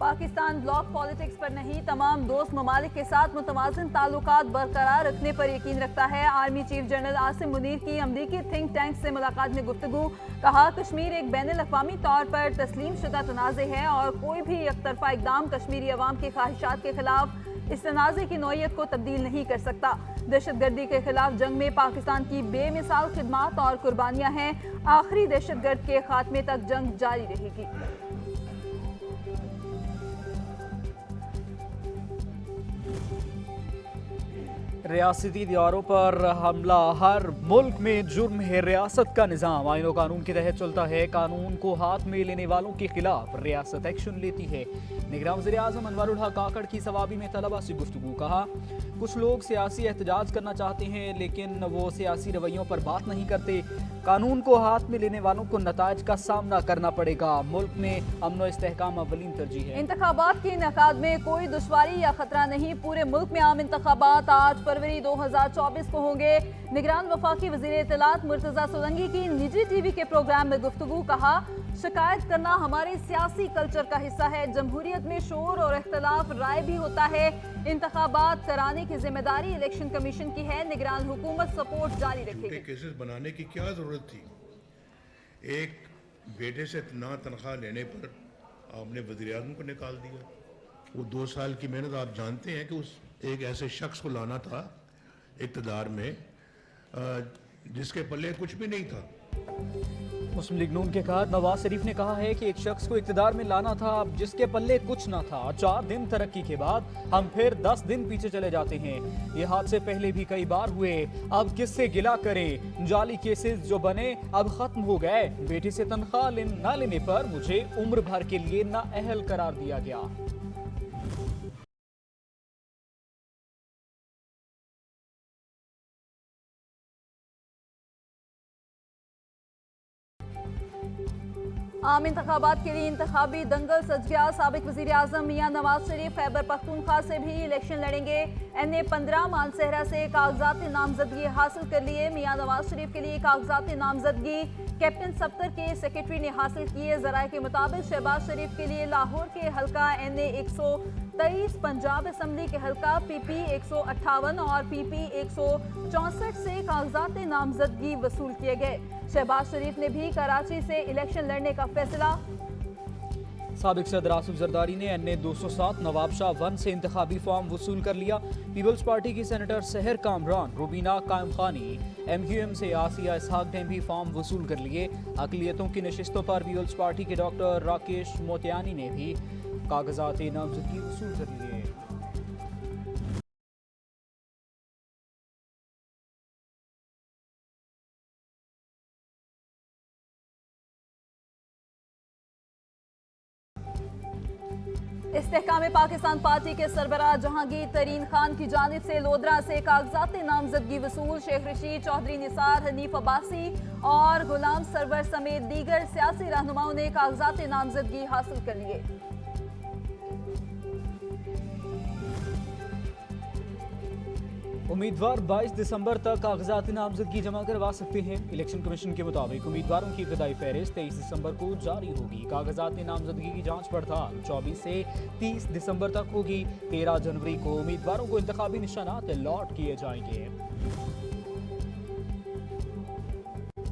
Pakistan block politics पर नहीं, तमाम दोस्त ममालिक के साथ मुतवाज़िन ताल्लुकात बरकरार रखने पर यकीन रखता है। Army chief general Asim Munir की अमरीकी थिंक टैंक से मुलाकात में गुफ्तगू। कहा, कश्मीर एक बैनुल-अक़वामी तौर पर तस्लीम शुदा तनाज़े है और कोई भी एकतरफा इक़दाम कश्मीरी अवाम की ख्वाहिशात के खिलाफ इस तनाज़े की नौइयत को तब्दील नहीं कर सकता। दहशतगर्दी के खिलाफ जंग में पाकिस्तान की बेमिसाल खिदमात और कुर्बानियाँ हैं। आखिरी दहशतगर्द के खात्मे तक जंग जारी रहेगी। रियासती दीवारों पर हमला हर मुल्क में जुर्म है। रियासत का निज़ाम आईन और कानून के तहत चलता है। कानून को हाथ में लेने वालों के खिलाफ रियासत एक्शन लेती है। निगरान वज़ीर आज़म अनवरुल हक काकड़ की सवाबी में तलबा से गुफ्तगू। कहा, कुछ लोग सियासी एहतजाज करना चाहते हैं लेकिन वो सियासी रवैयों पर बात नहीं करते। कानून को हाथ में लेने वालों को नताइज का सामना करना पड़ेगा। मुल्क में अमन व इस्तेहकाम अव्वलीन तरजीह है। इंतखाबात के इनेकाद में कोई दुश्वारी या खतरा नहीं। पूरे मुल्क में आम इंतखाबात 8 फरवरी 2024 को होंगे। निगरान वफाकी वज़ीर इत्तलात मुर्तज़ा सोलंकी की निजी टीवी के प्रोग्राम में गुफ्तगू। कहा, शिकायत करना हमारे सियासी कल्चर का हिस्सा है। जमहूरियत में शोर और इख्तलाफ राय भी होता है। इंतखाबात कराने की जिम्मेदारी इलेक्शन कमीशन की है। निगरान हुकूमत सपोर्ट जारी रखेगी। केसेस बनाने की क्या जरूरत थी? एक बेटे से ना तनख्वाह लेने पर आपने वज़ीर आज़म को निकाल दिया। वो 2 साल की मेहनत आप जानते हैं कि उस एक ऐसे शख्स को लाना था इक़्तिदार में जिसके पल्ले कुछ भी नहीं था। मुस्लिम लीग नून के कहा, नवाज शरीफ ने कहा है कि एक शख्स को इक़्तिदार में लाना था जिसके पल्ले कुछ ना था। 4 दिन तरक्की के बाद हम फिर 10 दिन पीछे चले जाते हैं। ये हादसे पहले भी कई बार हुए। अब किससे गिला करें? जाली केसेस जो बने अब खत्म हो गए। बेटे से तनख्वाह न लेने पर मुझे उम्र भर के लिए नाअहल करार दिया गया। आम इंतखाबात के लिए इंतखाबी दंगल सज गया। साबिक वज़ीर आज़म मियां नवाज शरीफ खैबर पख्तूनख्वा से भी इलेक्शन लड़ेंगे। NA 15 मानसहरा से कागजात नामजदगी हासिल कर लिए। मियां नवाज शरीफ के लिए कागजात नामजदगी कैप्टन सफ्तर के सेक्रेटरी ने हासिल किए। जराये के मुताबिक शहबाज शरीफ के लिए लाहौर के हल्का NA 123, पंजाब असम्बली के हल्का PP 158 और PP 164 से कागजात नामजदगी वसूल किए गए। शहबाज शरीफ ने भी कराची से इलेक्शन लड़ने का फैसला। साबिक सदर आसिफ जरदारी ने NA 207 नवाबशाह 1 से इंतखाबी फॉर्म वसूल कर लिया। पीपल्स पार्टी की सेनेटर सहर कामरान, रुबीना कायम खानी, MQM से आसिया इसहाक ने भी फॉर्म वसूल कर लिए। अकलियतों की नशिस्तों पर पीपल्स पार्टी के डॉक्टर राकेश मोतियानी ने भी कागजात नामजदगी वसूल कर लिए। इस्तेहकाम पाकिस्तान पार्टी के सरबराह जहांगीर तरीन खान की जानिब से लोधरा से कागजात नामजदगी वसूल। शेख रशीद चौधरी, निसार, हनीफ अब्बासी और गुलाम सरवर समेत दीगर सियासी रहनुमाओं ने कागजात नामजदगी हासिल कर लिए। उम्मीदवार 22 दिसंबर तक कागजात नामजदगी जमा करवा सकते हैं। इलेक्शन कमीशन के मुताबिक उम्मीदवारों की इब्तदाई फहरिस्त 23 दिसंबर को जारी होगी। कागजात नामजदगी की जांच पड़ताल 24 से 30 दिसंबर तक होगी। 13 जनवरी को उम्मीदवारों को इंतखाबी निशानात अलॉट किए जाएंगे।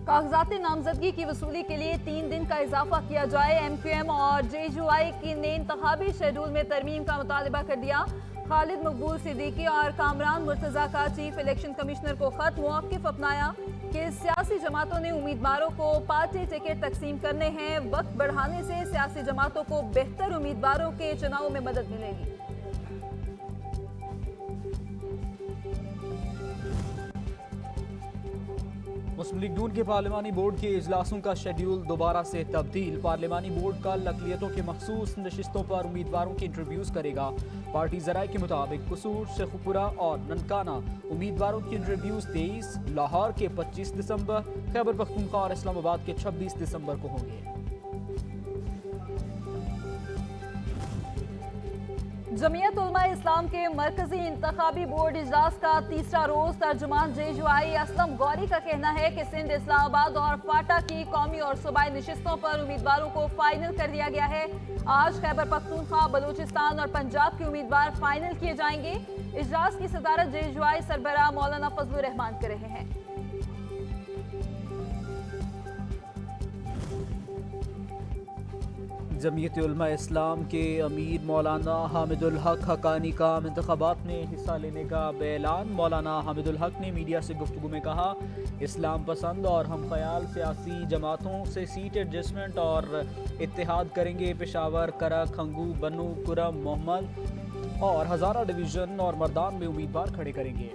कागजात नामजदगी की वसूली के लिए 3 दिन का इजाफा किया जाए। MQM और JUI ने इंतखाबी शेड्यूल में तरमीम का मुतालबा कर दिया। खालिद मकबूल सिद्दीकी और कामरान मुर्तज़ा का चीफ इलेक्शन कमिश्नर को खत मौक़िफ़ अपनाया कि सियासी जमातों ने उम्मीदवारों को पार्टी टिकट तकसीम करने हैं। वक्त बढ़ाने से सियासी जमातों को बेहतर उम्मीदवारों के चुनाव में मदद मिलेगी। मुस्लिम लीग नून के पार्लिमानी बोर्ड के इजलासों का शेड्यूल दोबारा से तब्दील। पार्लिमानी बोर्ड कल अक़लियतों के मखसूस नशिस्तों पर उम्मीदवारों के इंटरव्यूज़ करेगा। पार्टी ज़राए के मुताबिक कसूर, शेखुपुरा और ननकाना उम्मीदवारों के इंटरव्यूज़ 23, लाहौर के 25 दिसंबर, खैबर पख्तूनख्वा और इस्लामाबाद के 26 दिसंबर को होंगे। जमीयत उलमा इस्लाम के मरकजी इंतखाबी बोर्ड इजलास का तीसरा रोज तर्जुमान जेजुआई असलम गौरी का कहना है कि सिंध, इस्लामाबाद और फाटा की कौमी और सूबाई नशिस्तों पर उम्मीदवारों को फाइनल कर दिया गया है। आज खैबर पख्तूनख्वा, बलूचिस्तान और पंजाब के उम्मीदवार फाइनल किए जाएंगे। इजलास की सदारत जेजुआई सरबराह मौलाना फजलुर रहमान कर रहे हैं। जमीयत उलमा इस्लाम के अमीर मौलाना हामिदुल हक हक्कानी का इंतखाबात में हिस्सा लेने का ऐलान। मौलाना हामिदुल हक ने मीडिया से गुफ्तगू में कहा, इस्लाम पसंद और हम ख्याल सियासी जमातों से सीट एडजस्टमेंट और इत्तेहाद करेंगे। पेशावर, करक, खंगू, बनू, कुरम, मोहम्मद और हज़ारा डिवीज़न और मर्दान में उम्मीदवार खड़े करेंगे।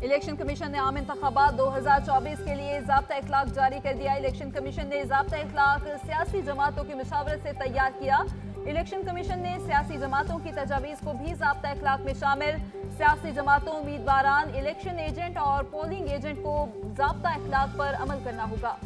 इलेक्शन कमीशन ने आम इंतखाबात 2024 के लिए ज़ाब्ता इखलाक जारी कर दिया। इलेक्शन कमीशन ने ज़ाब्ता इखलाक सियासी जमातों की मुशावरत से तैयार किया। इलेक्शन कमीशन ने सियासी जमातों की तजावीज़ को भी ज़ाब्ता इखलाक में शामिल। सियासी जमातों, उम्मीदवारान, इलेक्शन एजेंट और पोलिंग एजेंट को ज़ाब्ता इखलाक पर अमल करना होगा।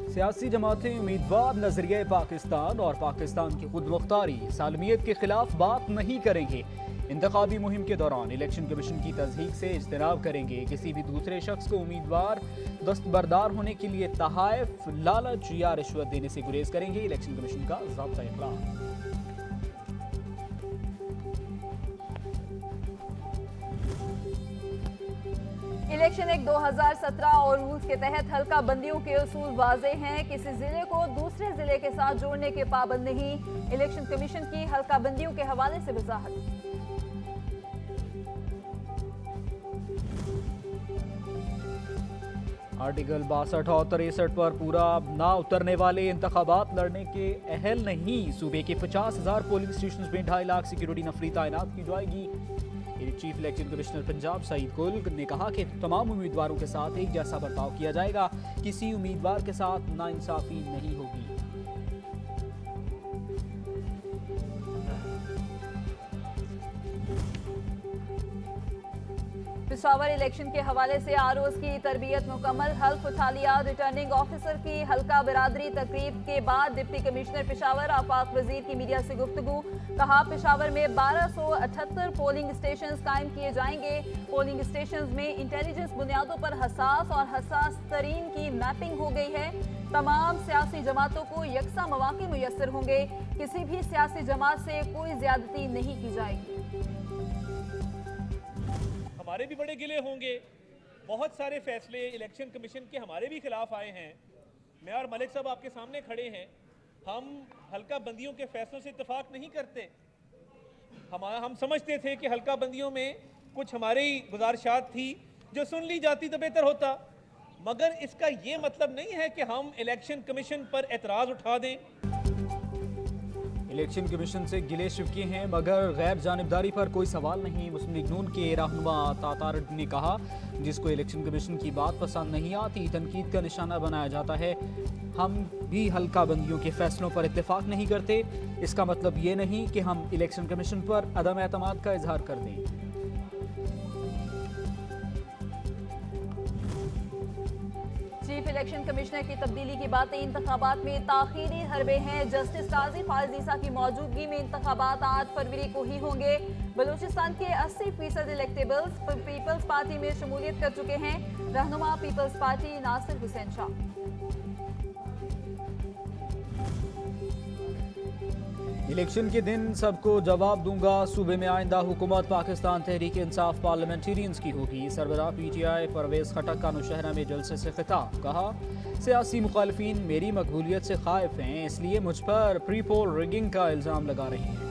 सियासी जमातें उम्मीदवार नजरिए पाकिस्तान और पाकिस्तान की खुद मुख्तारी सालमियत के खिलाफ बात नहीं करेंगे। इंतखाबी मुहिम के दौरान इलेक्शन कमीशन की तस्दीक से इज्तनाब करेंगे। किसी भी दूसरे शख्स को उम्मीदवार दस्तबरदार होने के लिए तहाइफ, लालच या रिश्वत देने से गुरेज करेंगे। इलेक्शन कमीशन का ज़ाब्ता इखलाक। इलेक्शन एक्ट 2017 और रूल्स के तहत हल्का बंदियों के उसूल वाज़े हैं। किसी जिले को दूसरे जिले के साथ जोड़ने के पाबंद नहीं। इलेक्शन कमीशन की हल्का बंदियों के हवाले से वजाहत। आर्टिकल 62 और 63 पर पूरा ना उतरने वाले इंतखाबात लड़ने के अहल नहीं। सूबे के 50,000 पोलिंग स्टेशन में 2.5 लाख सिक्योरिटी नफरी तैनात की जाएगी। Chief election commissioner Punjab Saeed कुल ने कहा कि तमाम उम्मीदवारों के साथ एक जैसा बर्ताव किया जाएगा। किसी उम्मीदवार के साथ नाइंसाफी नहीं होगी। पेशावर इलेक्शन के हवाले से आरोज की तरबियत मुकम्मल, हल्फ उठा लिया। रिटर्निंग ऑफिसर की हल्का बिरादरी तकरीब के बाद डिप्टी कमिश्नर पेशावर आफाक वजीर की मीडिया से गुफ्तगू। कहा, पेशावर में 1278 पोलिंग स्टेशन कायम किए जाएंगे। पोलिंग स्टेशन में इंटेलिजेंस बुनियादों पर हसास और हसास तरीन की मैपिंग हो गई है। तमाम सियासी जमातों को यकसा मौके मुयस्सर होंगे। किसी भी सियासी जमात से कोई ज्यादती नहीं की जाएगी। हमारे भी बड़े गिले होंगे। बहुत सारे फैसले इलेक्शन कमीशन के हमारे भी खिलाफ आए हैं। मैं और मलिक साहब आपके सामने खड़े हैं। हम हल्का बंदियों के फैसलों से इत्तेफाक नहीं करते। हम समझते थे कि हल्का बंदियों में कुछ हमारी गुजारिशात थी जो सुन ली जाती तो बेहतर होता, मगर इसका ये मतलब नहीं है कि हम इलेक्शन कमीशन पर एतराज़ उठा दें। इलेक्शन कमीशन से गिले शिकवे हैं मगर गैर जानिबदारी पर कोई सवाल नहीं। मुस्लिम लीग नून के रहनुमा तातार ने कहा, जिसको इलेक्शन कमीशन की बात पसंद नहीं आती तनकीद का निशाना बनाया जाता है। हम भी हल्का बंदियों के फैसलों पर इत्तेफाक नहीं करते। इसका मतलब ये नहीं कि हम इलेक्शन कमीशन पर अदम एतमाद का इजहार कर दें। चीफ इलेक्शन कमिश्नर की तब्दीली की बातें। इंतखाबात में ताखीरी हरबे हैं। जस्टिस काजी फाजिल ईसा की मौजूदगी में इंतखाबात 8 फरवरी को ही होंगे। बलूचिस्तान के 80% इलेक्टेबल्स पीपल्स पार्टी में शमूलियत कर चुके हैं। रहनुमा Peoples Party Nasir Hussain Shah. Election के दिन सबको जवाब दूंगा। सूबे में आइंदा हुकूमत पाकिस्तान तहरीक इंसाफ पार्लियामेंटेरियंस की होगी। सरबराह PTI परवेज खटक का नौशहरा में जलसे से खिताब। कहा, सियासी मुखालफीन मेरी मकबूलियत से खाइफ हैं, इसलिए मुझ पर प्री पोल रिगिंग का इल्ज़ाम लगा रहे हैं।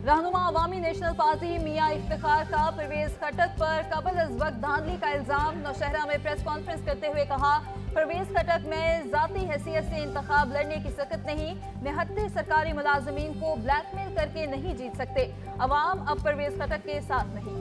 रहनुमा अवामी नेशनल पार्टी मियां इफ्तिखार का परवेज खटक पर कबल अज वक्त धांधली का इल्जाम। नौशहरा में प्रेस कॉन्फ्रेंस करते हुए कहा, परवेज खटक में जाती हैसियत से इंतखाब लड़ने की सकत नहीं। निहत्ते सरकारी मुलाजमीन को ब्लैकमेल करके नहीं जीत सकते। अवाम अब परवेज खटक के साथ नहीं।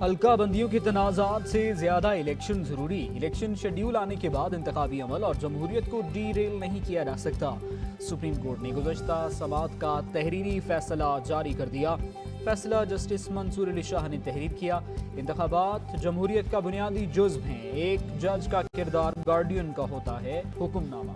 हल्का बंदियों के तनाज़ात से ज़्यादा इलेक्शन ज़रूरी। इलेक्शन शेड्यूल आने के बाद इंतखाबी अमल और जमहूरियत को डीरेल नहीं किया जा सकता। सुप्रीम कोर्ट ने गुज़श्ता समात का तहरीरी फैसला जारी कर दिया। फैसला जस्टिस मंसूर अली शाह ने तहरीर किया। इंतखाबात जमहूरियत का बुनियादी जुज़्व हैं। एक जज का किरदार गार्डियन का होता है। हुक्मनामा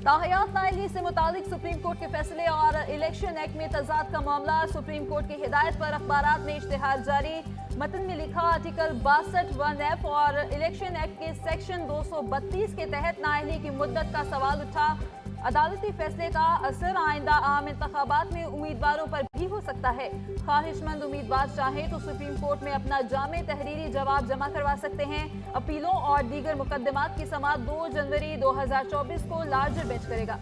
ताहयात नाअहली से मुतालिक सुप्रीम कोर्ट के फैसले और इलेक्शन एक्ट में तजाद का मामला। सुप्रीम कोर्ट की हिदायत पर अखबारात में इश्तिहार जारी। मतन में लिखा आर्टिकल 62(1)(f) और इलेक्शन एक्ट के सेक्शन 232 के तहत नाअहली की मुद्दत का सवाल उठा। अदालती फैसले का असर आइंदा आम इंतखाबात में उम्मीदवारों पर भी हो सकता है। ख्वाहिशमंद उम्मीदवार चाहे तो सुप्रीम कोर्ट में अपना जामे तहरीरी जवाब जमा करवा सकते हैं। अपीलों और दीगर मुकदमात की समाअत 2 जनवरी 2024 को लार्जर बेंच करेगा।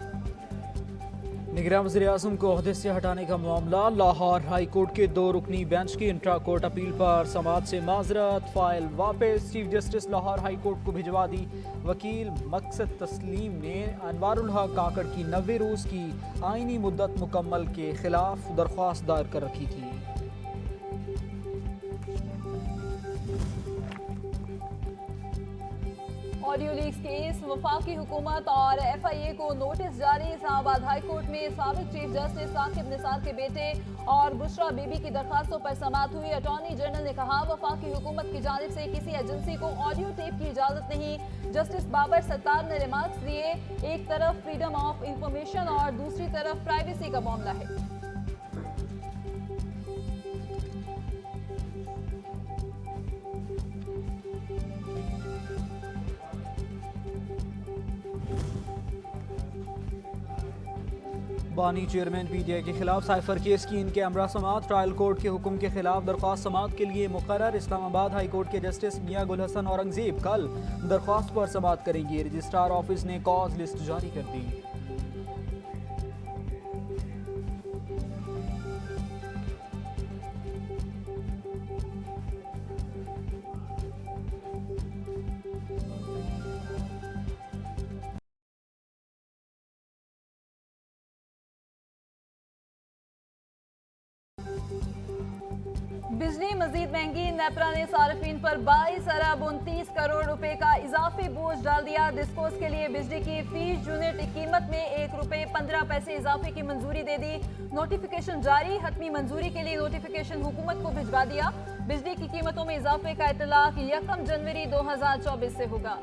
निगरान वज़ीर-ए-आज़म को ओहदे से हटाने का मामला। लाहौर हाई कोर्ट के 2 रुकनी बेंच की इंट्रा कोर्ट अपील पर समाअत से माजरत। फाइल वापस। Chief justice Lahore high court को भिजवा दी। वकील मकसद तस्लीम ने अनवारुल हक काकड़ की 90 रोज़ की आईनी मुद्दत मुकम्मल के खिलाफ दरख्वास्त दायर कर रखी थी। ऑडियो लीक्स केस, वफाकी हुकूमत और FIA को नोटिस जारी। इस्लामाबाद हाई कोर्ट में साबिक चीफ जस्टिस साकिब निसार के बेटे और बुशरा बीबी की दरखास्तों पर समाअत हुई। अटॉर्नी जनरल ने कहा, वफाकी हुकूमत की जानिब से किसी एजेंसी को ऑडियो टेप की इजाजत नहीं। जस्टिस बाबर सत्तार ने रिमार्क्स दिए, एक तरफ फ्रीडम ऑफ इंफॉर्मेशन और दूसरी तरफ प्राइवेसी का मामला है। बानी चेयरमैन PTI के खिलाफ साइफर केस की इन कैमरा समाअत। ट्रायल कोर्ट के हुक्म के खिलाफ दरख्वास्त समाअत के लिए मुकर्रर। इस्लामाबाद हाई कोर्ट के जस्टिस मियां गुल हसन औरंगजेब कल दरख्वास्त पर समाअत करेंगे। रजिस्ट्रार ऑफिस ने कॉज लिस्ट जारी कर दी। बिजली मजीद महंगी। नेपरा ने सार्फिन पर 22 अरब 29 करोड़ रुपए का इजाफी बोझ डाल दिया। डिस्कोस के लिए बिजली की फीस यूनिट कीमत में 1 रुपए 15 पैसे इजाफे की मंजूरी दे दी। नोटिफिकेशन जारी। हतमी मंजूरी के लिए नोटिफिकेशन हुकूमत को भिजवा दिया। बिजली की कीमतों में इजाफे का इतलाक 1 जनवरी 2024 से होगा।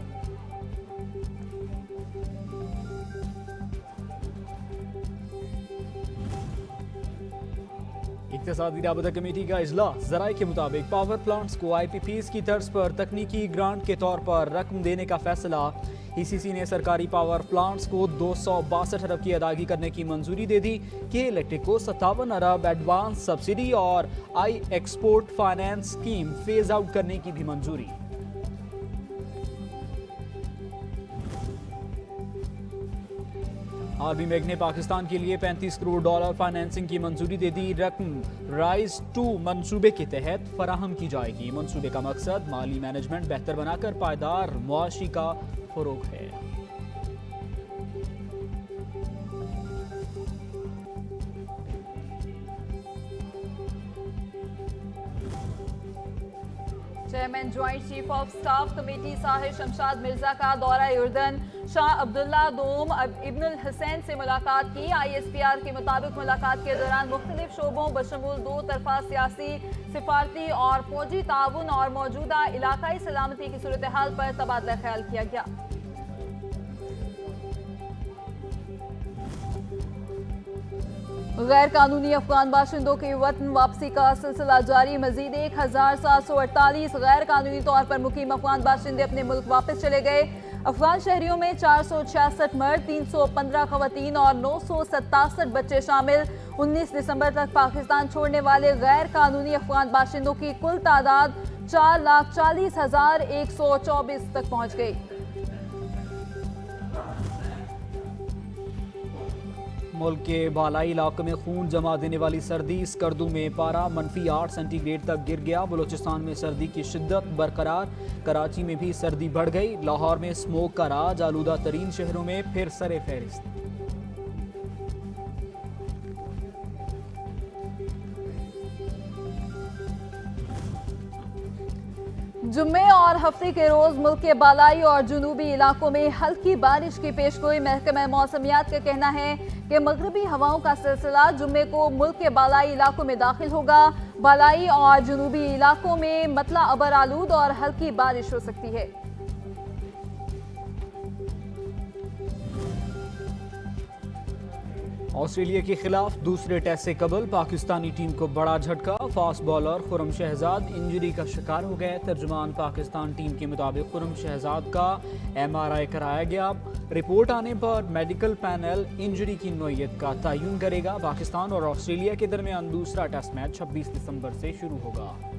इक़्तिसादी राबता कमेटी का इजलास। ज़राए के मुताबिक पावर प्लांट्स को IPPs की तर्ज पर तकनीकी ग्रांट के तौर पर रकम देने का फैसला। ECC ने सरकारी पावर प्लांट्स को 262 अरब की अदायगी करने की मंजूरी दे दी। के इलेक्ट्रिक को 57 अरब एडवांस सब्सिडी और आई export finance scheme phase out करने की भी मंजूरी। आरबी बैंक ने पाकिस्तान के लिए $35 करोड़ फाइनेंसिंग की मंजूरी दे दी। रकम राइज 2 मंसूबे के तहत फराहम की जाएगी। मंसूबे का मकसद माली मैनेजमेंट बेहतर बनाकर पायदार मुआशी का फरोग है। Chairman joint chief of staff committee Sahir Shamshad Mirza का दौरा उर्दन। शाह अब्दुल्ला दोम इब्नुल हुसैन से मुलाकात की। ISPR के मुताबिक मुलाकात के दौरान मुख्तलिफ शोबों बशमूल 2 तरफा सियासी, सिफारती और फौजी ताउन और मौजूदा इलाकाई सलामती की सूरत हाल पर तबादला ख्याल किया गया। गैर कानूनी अफगान बाशिंदों की वतन वापसी का सिलसिला जारी। मजीद 1748 गैर कानूनी तौर पर मुकीम अफगान बाशिंदे अपने मुल्क वापस चले गए। अफगान शहरियों में 466 मर्द, 315 खवातीन और 967 बच्चे शामिल। 19 दिसंबर तक पाकिस्तान छोड़ने वाले गैर कानूनी अफगान बाशिंदों की कुल तादाद 4,40,124 तक पहुँच गई। मुल्क के बालाई इलाकों में खून जमा देने वाली सर्दी। स्कर्दू में पारा -8 सेंटीग्रेड तक गिर गया। बलूचिस्तान में सर्दी की शिद्दत बरकरार। कराची में भी सर्दी बढ़ गई। लाहौर में स्मोक का राज। आलूदा तरीन शहरों में फिर सरे फहरिस्त। जुम्मे और हफ्ते के रोज मुल्क के बालाई और जुनूबी इलाकों में हल्की बारिश की पेशगोई। महकमा मौसमियात का कहना है कि मगरबी हवाओं का सिलसिला जुम्मे को मुल्क के बालाई इलाकों में दाखिल होगा। बालाई और जुनूबी इलाकों में मतला अबर आलूद और हल्की बारिश हो सकती है। ऑस्ट्रेलिया के खिलाफ दूसरे टेस्ट से कबल पाकिस्तानी टीम को बड़ा झटका। Fast bowler Khurram Shahzad injury का शिकार हो गए। तर्जुमान पाकिस्तान टीम के मुताबिक खुरम शहजाद का MRI कराया गया। रिपोर्ट आने पर मेडिकल पैनल इंजरी की नौयत का तयन करेगा। पाकिस्तान और ऑस्ट्रेलिया के दरमियान दूसरा टेस्ट मैच 26 दिसंबर से शुरू होगा।